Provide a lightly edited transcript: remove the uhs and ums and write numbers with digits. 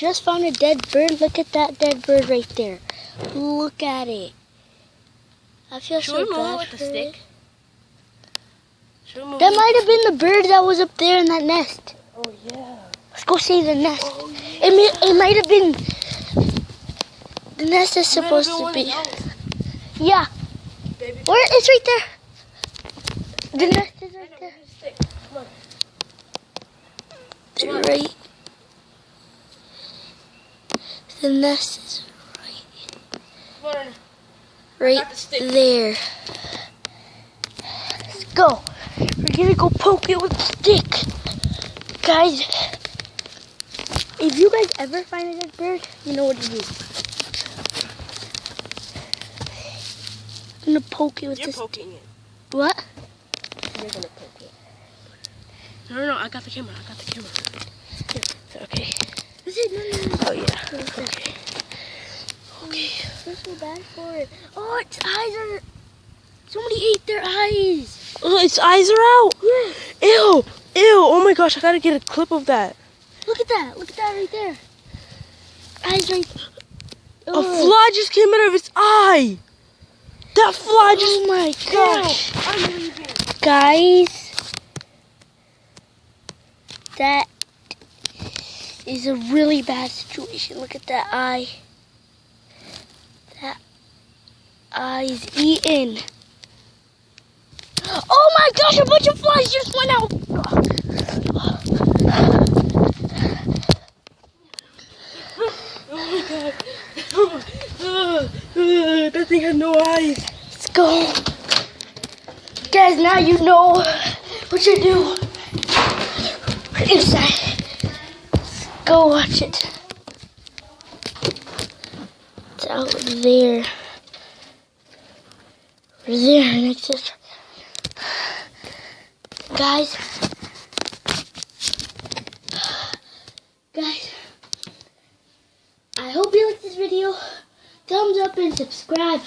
just found a dead bird. Look at that dead bird right there. Look at it. I feel so bad for it. That might have been the bird that was up there in that nest. Oh yeah. Let's go save the nest. Oh, yeah. It might have been the nest is supposed to be. Yeah. Baby. Where? It's right there. The nest is right there. Come on. Right. The nest is right there. Let's go. We're gonna go poke it with a stick. Guys, if you guys ever find a dead bird, you know what to do. I'm gonna poke it with You're this. poking it. What? You're gonna poke it. No, I got the camera. Okay. Is it? No. Oh yeah. Okay. Okay. That's so bad for it. Oh, its eyes are. Somebody ate their eyes. Oh, its eyes are out. Yeah. Ew. Oh my gosh, I gotta get a clip of that. Look at that. Look at that right there. Eyes right. A fly just came out of its eye. That fly just. Oh my gosh. I'm leaving. Guys, that is a really bad situation. Look at that eye. That eye is eaten. Oh my gosh, a bunch of flies just went out. Oh my god. That thing had no eyes. Let's go. Guys, now you know what to do. Inside. Let's go watch it. It's out there. We're there next to it. Guys, I hope you liked this video. Thumbs up and subscribe.